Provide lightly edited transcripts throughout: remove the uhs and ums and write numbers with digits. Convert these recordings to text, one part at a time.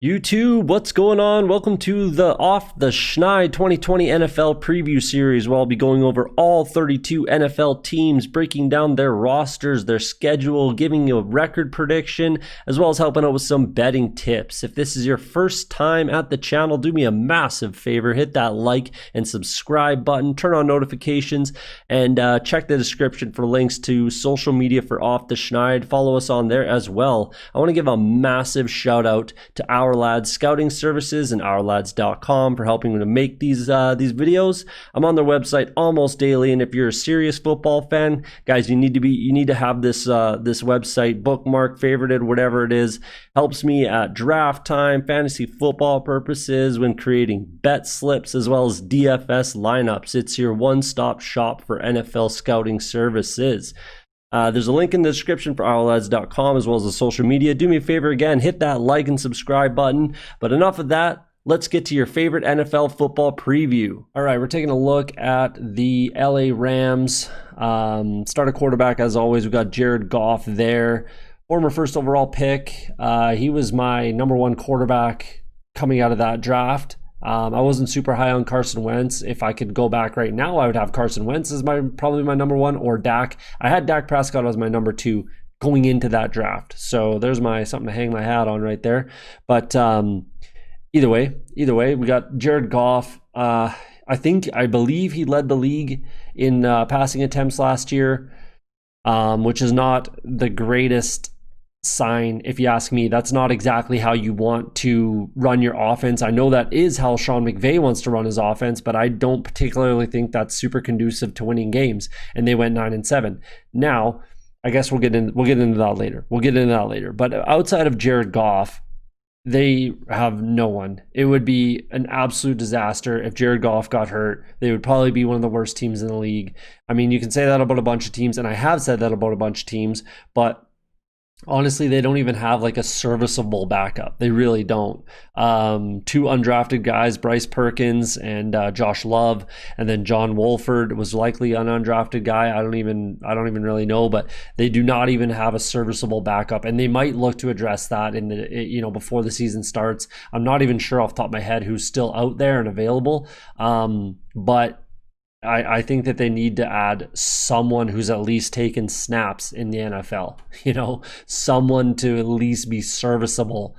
YouTube, what's going on? Welcome to the Off the Schneid 2020 NFL preview series, where I'll be going over all 32 NFL teams, breaking down their rosters, their schedule, giving you a record prediction, as well as helping out with some betting tips. If this is your first time at the channel, do me a massive favor, hit that like and subscribe button, turn on notifications, and check the description for links to social media for Off the Schneid. Follow us on there as well. I want to give a massive shout out to OurLads Scouting Services and OurLads.com for helping me to make these videos. I'm on their website almost daily, and if you're a serious football fan, guys, you need to have this website bookmarked, favorited, whatever it is. Helps me at draft time, fantasy football purposes, when creating bet slips, as well as DFS lineups. It's your one-stop shop for NFL scouting services. There's a link in the description for OurLads.com as well as the social media. Do me a favor again, hit that like and subscribe button. But enough of that. Let's get to your favorite NFL football preview. All right, we're taking a look at the LA Rams. Starter quarterback, as always, we've got Jared Goff there. Former first overall pick. He was my number one quarterback coming out of that draft. I wasn't super high on Carson Wentz. If I could go back right now, I would have Carson Wentz as probably my number one, or Dak. I had Dak Prescott as my number two going into that draft. So there's something to hang my hat on right there. But either way, we got Jared Goff. I believe he led the league in passing attempts last year, which is not the greatest sign, if you ask me. That's not exactly how you want to run your offense. I know that is how Sean McVay wants to run his offense, but I don't particularly think that's super conducive to winning games. And they went 9-7. Now, I guess we'll get into that later. But outside of Jared Goff, they have no one. It would be an absolute disaster if Jared Goff got hurt. They would probably be one of the worst teams in the league. I mean, you can say that about a bunch of teams, and I have said that about a bunch of teams, but honestly, they don't even have like a serviceable backup. They really don't. Two undrafted guys, Bryce Perkins and Josh Love, and then John Wolford was likely an undrafted guy. I don't even really know, but they do not even have a serviceable backup, and they might look to address that before the season starts. I'm not even sure off the top of my head who's still out there and available, but I think that they need to add someone who's at least taken snaps in the NFL, someone to at least be serviceable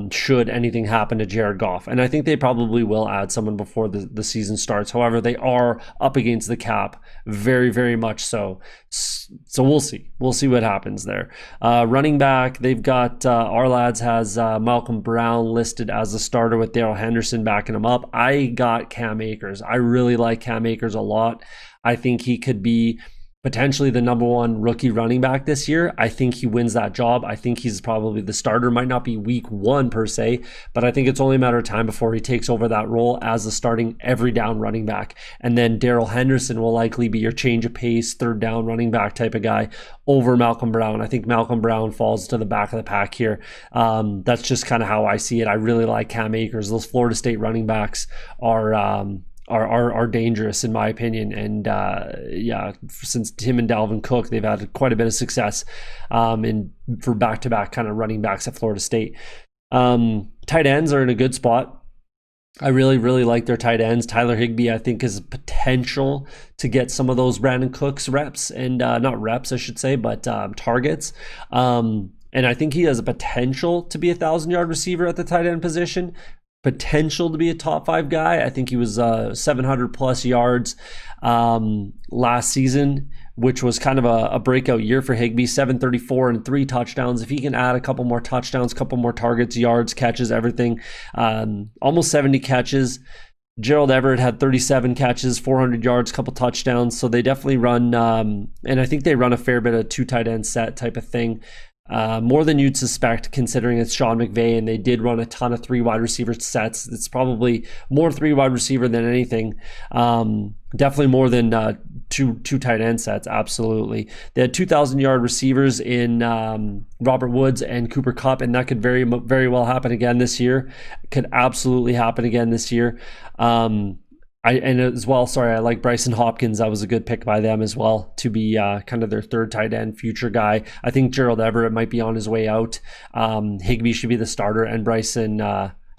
should anything happen to Jared Goff. And I think they probably will add someone before the season starts. However, they are up against the cap very, very much so. So we'll see. We'll see what happens there. Running back, they've got OurLads has Malcolm Brown listed as the starter with Darrell Henderson backing him up. I got Cam Akers. I really like Cam Akers a lot. I think he could be potentially the number one rookie running back this year. I think he wins that job. I think he's probably the starter. Might not be week one per se, but I think it's only a matter of time before he takes over that role as the starting every down running back. And then Darrell Henderson will likely be your change of pace, third down running back type of guy over Malcolm Brown. I think Malcolm Brown falls to the back of the pack here. That's just kind of how I see it. I really like Cam Akers. Those Florida State running backs are dangerous in my opinion, and since him and Dalvin Cook, they've had quite a bit of success for back-to-back kind of running backs at Florida State. Tight ends are in a good spot. I really like their tight ends. Tyler Higbee, I think, has potential to get some of those Brandon Cooks reps, and not reps I should say, but targets. And I think he has a potential to be a 1,000-yard receiver at the tight end position. Potential to be a top 5 guy. I think he was 700 plus yards last season, which was kind of a breakout year for Higbee. 734 and 3 touchdowns. If he can add a couple more touchdowns, couple more targets, yards, catches, everything, almost 70 catches. Gerald Everett had 37 catches, 400 yards, couple touchdowns. So they definitely run, and I think they run a fair bit of 2 tight end set type of thing. More than you'd suspect, considering it's Sean McVay, and they did run a ton of 3 wide receiver sets. It's probably more 3 wide receiver than anything. Definitely more than two tight end sets. Absolutely, they had 2,000-yard receivers in Robert Woods and Cooper Kupp, and that could very, very well happen again this year. Could absolutely happen again this year. And as well, sorry, I like Bryson Hopkins. That was a good pick by them as well to be kind of their third tight end future guy. I think Gerald Everett might be on his way out. Higbee should be the starter, and Bryson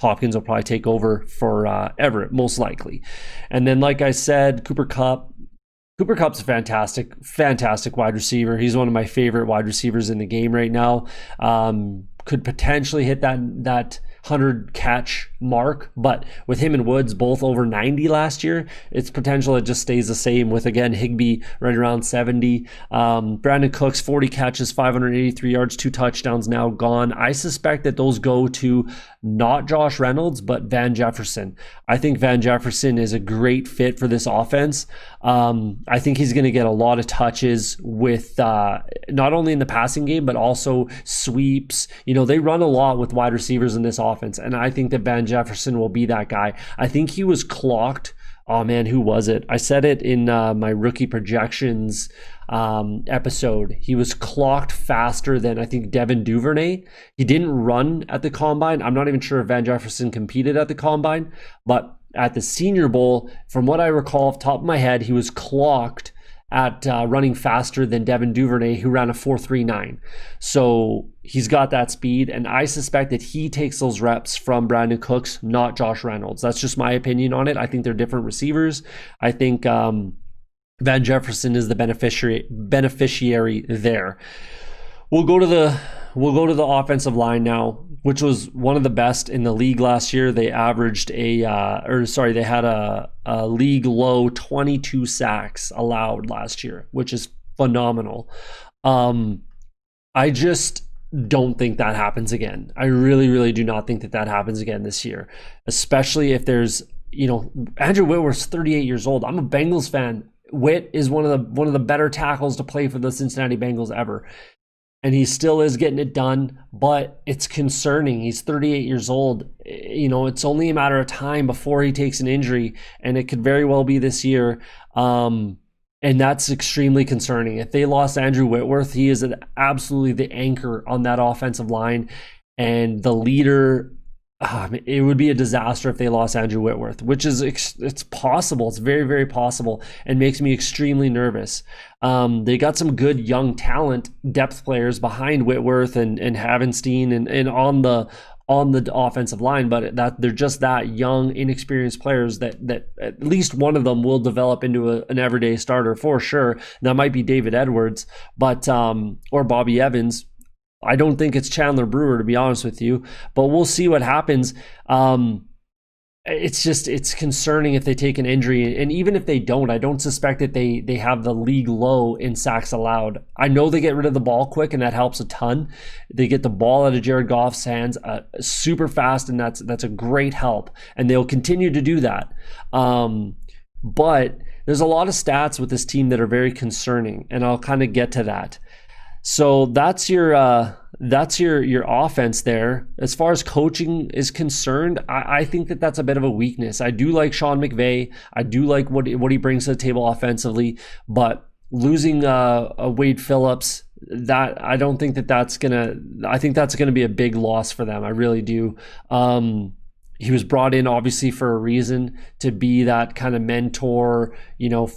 Hopkins will probably take over for Everett, most likely. And then, like I said, Cooper Kupp. Cooper Kupp's a fantastic wide receiver. He's one of my favorite wide receivers in the game right now. Could potentially hit that 100 catch mark, but with him and Woods both over 90 last year, its potential, it just stays the same with, again, Higbee right around 70. Brandon Cooks, 40 catches, 583 yards, 2 touchdowns now gone. I suspect that those go to not Josh Reynolds, but Van Jefferson. I think Van Jefferson is a great fit for this offense. I think he's going to get a lot of touches with not only in the passing game, but also sweeps. They run a lot with wide receivers in this offense, and I think that Van Jefferson will be that guy. I think he was clocked. Oh man, who was it? I said it in my rookie projections episode. He was clocked faster than, I think, Devin Duvernay. He didn't run at the combine. I'm not even sure if Van Jefferson competed at the combine, but at the Senior Bowl, from what I recall off the top of my head, he was clocked at running faster than Devin Duvernay, who ran a 4.39. So he's got that speed, and I suspect that he takes those reps from Brandon Cooks, not Josh Reynolds. That's just my opinion on it. I think they're different receivers. I think Van Jefferson is the beneficiary there. We'll go to the offensive line now, which was one of the best in the league last year. They averaged they had a league low 22 sacks allowed last year, which is phenomenal. I just don't think that happens again. I really, really do not think that happens again this year, especially if there's, Andrew Whitworth's 38 years old. I'm a Bengals fan. Whit is one of the better tackles to play for the Cincinnati Bengals ever. And he still is getting it done, but it's concerning. He's 38 years old. It's only a matter of time before he takes an injury, and it could very well be this year. And that's extremely concerning. If they lost Andrew Whitworth, he is absolutely the anchor on that offensive line and the leader. It would be a disaster if they lost Andrew Whitworth, which is, it's possible. It's very, very possible, and makes me extremely nervous. They got some good young talent, depth players behind Whitworth and Havenstein and on the offensive line, but that they're just that young, inexperienced players that at least one of them will develop into an everyday starter for sure. That might be David Edwards, but or Bobby Evans. I don't think it's Chandler Brewer, to be honest with you, but we'll see what happens. It's concerning if they take an injury, and even if they don't, I don't suspect that they have the league low in sacks allowed. I know they get rid of the ball quick, and that helps a ton. They get the ball out of Jared Goff's hands super fast, and that's a great help, and they'll continue to do that. But there's a lot of stats with this team that are very concerning, and I'll kind of get to that. So that's your offense there. As far as coaching is concerned, I think that's a bit of a weakness. I do like Sean McVay. I do like what he brings to the table offensively, but losing Wade Phillips, that I don't think that's gonna. I think that's gonna be a big loss for them. I really do. He was brought in obviously for a reason, to be that kind of mentor,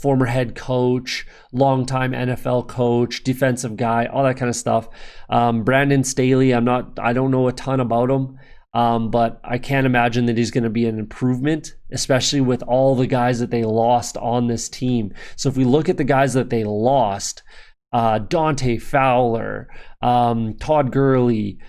former head coach, longtime NFL coach, defensive guy, all that kind of stuff. Brandon Staley, I don't know a ton about him, but I can't imagine that he's going to be an improvement, especially with all the guys that they lost on this team. So if we look at the guys that they lost, Dante Fowler, Todd Gurley,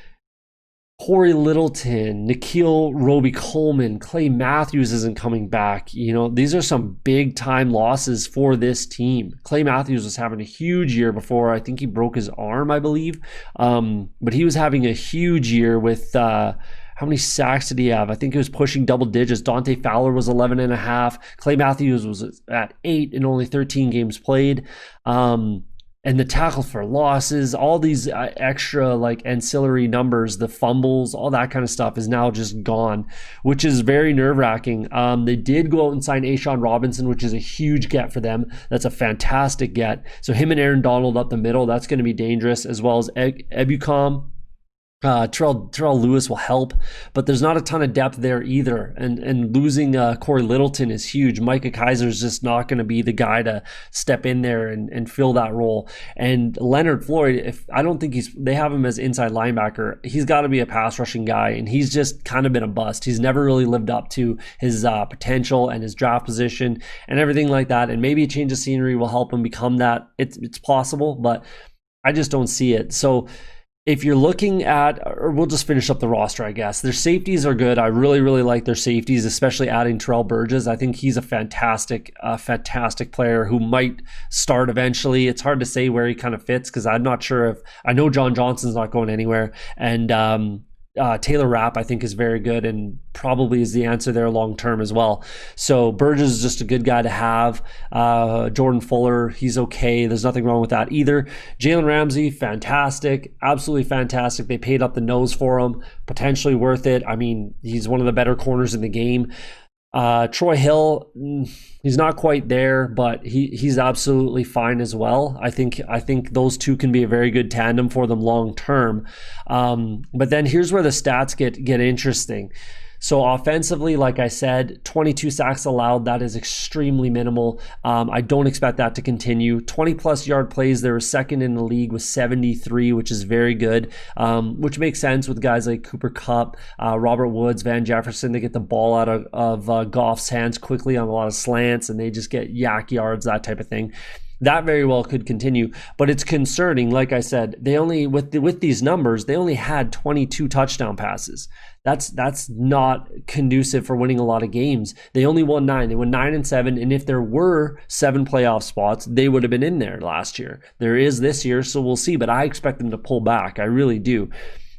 Corey Littleton, Nikhil Roby-Coleman, Clay Matthews isn't coming back. These are some big time losses for this team. Clay Matthews was having a huge year before. I think he broke his arm, I believe. But he was having a huge year with, how many sacks did he have? I think he was pushing double digits. Dante Fowler was 11.5. Clay Matthews was at 8 in only 13 games played. And the tackle for losses, all these extra ancillary numbers, the fumbles, all that kind of stuff is now just gone, which is very nerve-wracking. They did go out and sign A'Shawn Robinson, which is a huge get for them. That's a fantastic get. So him and Aaron Donald up the middle, that's going to be dangerous, as well as Ebukam Terrell Lewis will help, but there's not a ton of depth there either. And losing Corey Littleton is huge. Micah Kaiser is just not going to be the guy to step in there and fill that role. And Leonard Floyd, I don't think they have him as inside linebacker. He's got to be a pass rushing guy, and he's just kind of been a bust. He's never really lived up to his potential and his draft position and everything like that. And maybe a change of scenery will help him become that. It's possible, but I just don't see it. So if you're looking at, or we'll just finish up the roster, I guess. Their safeties are good. I really, really like their safeties, especially adding Terrell Burgess. I think he's a fantastic player who might start eventually. It's hard to say where he kind of fits because I'm not sure I know John Johnson's not going anywhere. And Taylor Rapp, I think, is very good and probably is the answer there long term as well. So Burgess is just a good guy to have. Jordan Fuller, he's okay. There's nothing wrong with that either. Jalen Ramsey, fantastic, absolutely fantastic. They paid up the nose for him, potentially worth it. I mean, he's one of the better corners in the game. Troy Hill, he's not quite there, but he's absolutely fine as well. I think those two can be a very good tandem for them long term. But then here's where the stats get interesting. So offensively, like I said, 22 sacks allowed. That is extremely minimal. I don't expect that to continue. 20-plus yard plays, they were second in the league with 73, which is very good, which makes sense with guys like Cooper Kupp, Robert Woods, Van Jefferson. They get the ball out of Goff's hands quickly on a lot of slants, and they just get yak yards, that type of thing. That very well could continue, but it's concerning. Like I said, they only with these numbers, they only had 22 touchdown passes. That's not conducive for winning a lot of games. They only won 9. They won 9-7, and if there were 7 playoff spots, they would have been in there last year. There is this year, so we'll see. But I expect them to pull back. I really do.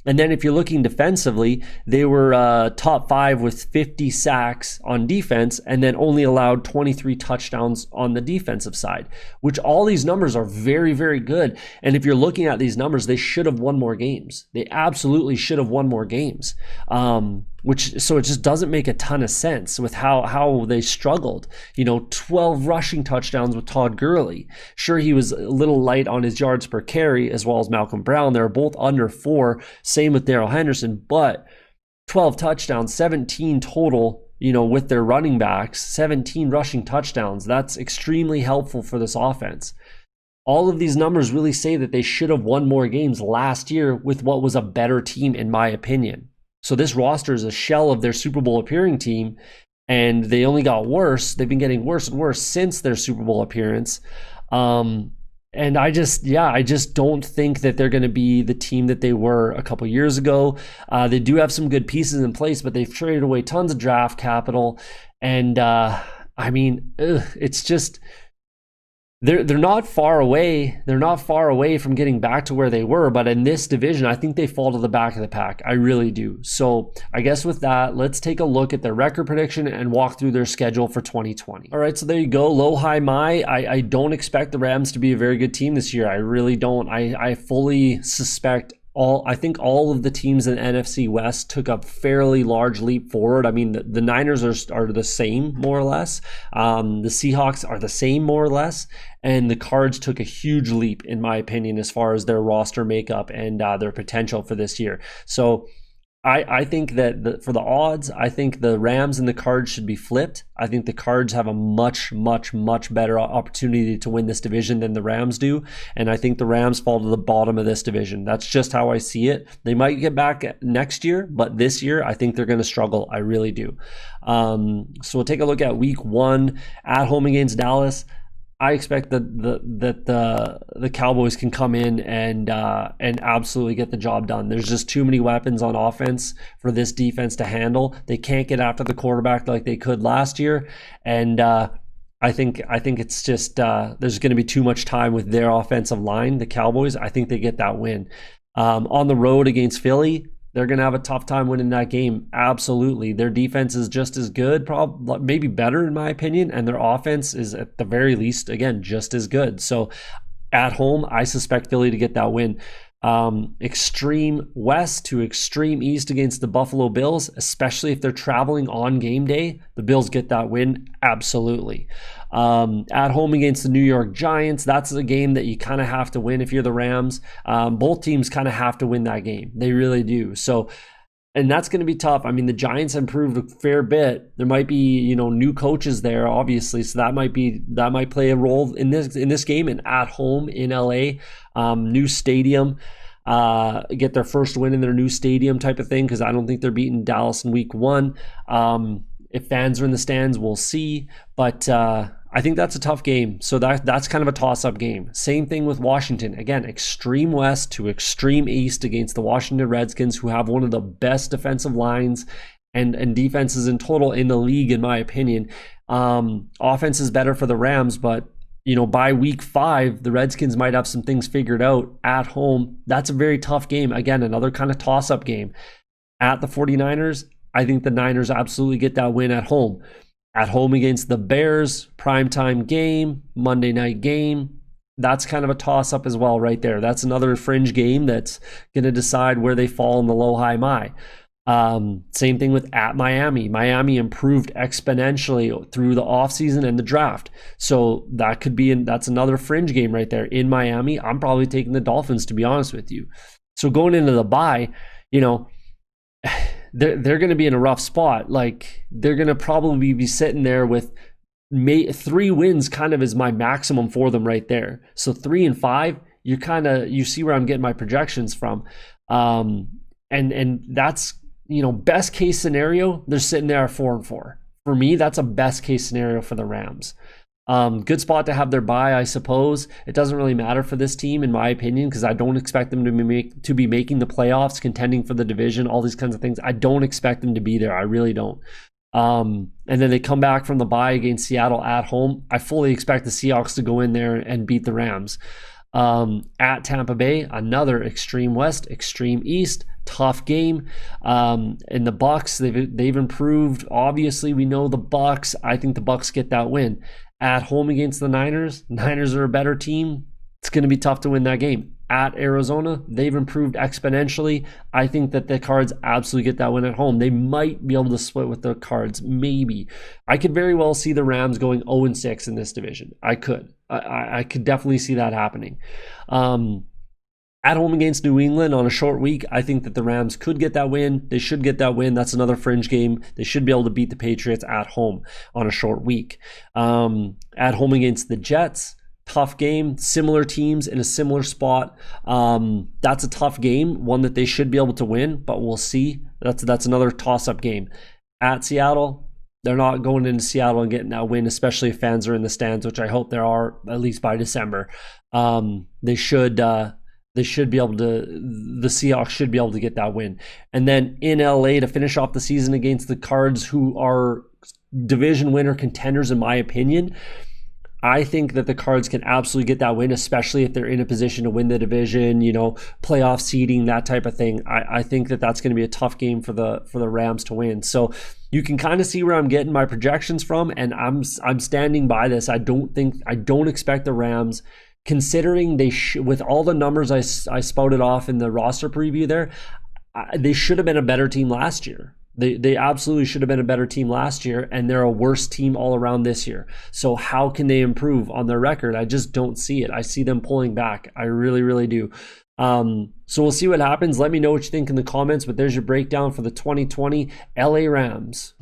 And then if you're looking defensively, they were top 5 with 50 sacks on defense and then only allowed 23 touchdowns on the defensive side, which all these numbers are very, very good. And if you're looking at these numbers, they should have won more games. They absolutely should have won more games. So it just doesn't make a ton of sense with how they struggled. 12 rushing touchdowns with Todd Gurley. Sure, he was a little light on his yards per carry as well as Malcolm Brown. They're both under 4. Same with Darrell Henderson, but 12 touchdowns, 17 total, with their running backs, 17 rushing touchdowns. That's extremely helpful for this offense. All of these numbers really say that they should have won more games last year with what was a better team, in my opinion. So this roster is a shell of their Super Bowl appearing team, and they only got worse. They've been getting worse and worse since their Super Bowl appearance. And I just don't think that they're going to be the team that they were a couple years ago. They do have some good pieces in place, but they've traded away tons of draft capital. And it's just they're not far away. They're not far away from getting back to where they were. But in this division, I think they fall to the back of the pack. I really do. So I guess with that, let's take a look at their record prediction and walk through their schedule for 2020. All right, so there you go. Low, high, my. I don't expect the Rams to be a very good team this year. I really don't. I fully suspect I think all of the teams in the NFC West took a fairly large leap forward. I mean, the Niners are the same, more or less. The Seahawks are the same, more or less. And the Cards took a huge leap, in my opinion, as far as their roster makeup and their potential for this year. So I think that for the odds, I think the Rams and the Cards should be flipped. I think the Cards have a much, much, much better opportunity to win this division than the Rams do. And I think the Rams fall to the bottom of this division. That's just how I see it. They might get back next year, but this year, I think they're going to struggle. I really do. So we'll take a look at week 1 at home against Dallas. I expect that the Cowboys can come in and absolutely get the job done. There's just too many weapons on offense for this defense to handle. They can't get after the quarterback like they could last year, and I think it's just there's going to be too much time with their offensive line. The Cowboys, I think they get that win. On the road against Philly, they're going to have a tough time winning that game. Absolutely. Their defense is just as good, probably maybe better in my opinion, and their offense is at the very least, again, just as good. So at home, I suspect Philly to get that win. Extreme west to extreme east against the Buffalo Bills, especially if they're traveling on game day, the Bills get that win. Absolutely. At home against the New York Giants, that's a game that you kind of have to win if you're the Rams. Both teams kind of have to win that game. They really do. So, and that's going to be tough. I mean, the Giants improved a fair bit. There might be, new coaches there, obviously, so that might play a role in this game. And at home in LA, new stadium, get their first win in their new stadium type of thing, because I don't think they're beating Dallas in week 1. If fans are in the stands, we'll see. But I think that's a tough game. So that's kind of a toss-up game. Same thing with Washington. Again, extreme west to extreme east against the Washington Redskins, who have one of the best defensive lines and defenses in total in the league, in my opinion. Offense is better for the Rams, but by week 5, the Redskins might have some things figured out at home. That's a very tough game. Again, another kind of toss-up game. At the 49ers, I think the Niners absolutely get that win at home. At home against the Bears, primetime game, Monday night game. That's kind of a toss-up as well right there. That's another fringe game that's going to decide where they fall in the low, high, my. Same thing with at Miami. Miami improved exponentially through the offseason and the draft. So that's another fringe game right there in Miami. I'm probably taking the Dolphins, to be honest with you. So going into the bye, they're going to be in a rough spot. Like, they're going to probably be sitting there with 3 wins kind of is my maximum for them right there. So 3 and 5, you see where I'm getting my projections from. And that's, best case scenario, they're sitting there at 4 and 4. For me, that's a best case scenario for the Rams. Good spot to have their bye, I suppose. It doesn't really matter for this team, in my opinion, because I don't expect them to be making the playoffs, contending for the division, all these kinds of things. I don't expect them to be there. I really don't. And then they come back from the bye against Seattle at home. I fully expect the Seahawks to go in there and beat the Rams. At Tampa Bay, another extreme west, extreme east, tough game. And the Bucs, they've improved. Obviously, we know the Bucs. I think the Bucs get that win. At home against the Niners, Niners are a better team. It's going to be tough to win that game. At Arizona, they've improved exponentially. I think that the Cards absolutely get that win at home. They might be able to split with the Cards, maybe. I could very well see the Rams going 0-6 in this division. I could. I could definitely see that happening. At home against New England on a short week, I think that the Rams could get that win. They should get that win. That's another fringe game. They should be able to beat the Patriots at home on a short week. At home against the Jets, tough game. Similar teams in a similar spot. That's a tough game, one that they should be able to win, but we'll see. That's another toss-up game. At Seattle, they're not going into Seattle and getting that win, especially if fans are in the stands, which I hope there are at least by December. The Seahawks should be able to get that win. And then in LA to finish off the season against the Cards, who are division winner contenders, in my opinion, I think that the Cards can absolutely get that win, especially if they're in a position to win the division, playoff seeding, that type of thing. I think that that's going to be a tough game for the Rams to win. So you can kind of see where I'm getting my projections from, and I'm standing by this. I don't expect the Rams, considering with all the numbers I spouted off in the roster preview there, they should have been a better team last year. They absolutely should have been a better team last year, and they're a worse team all around this year. So how can they improve on their record? I just don't see it. I see them pulling back. I really, really do. So we'll see what happens. Let me know what you think in the comments, but there's your breakdown for the 2020 LA Rams.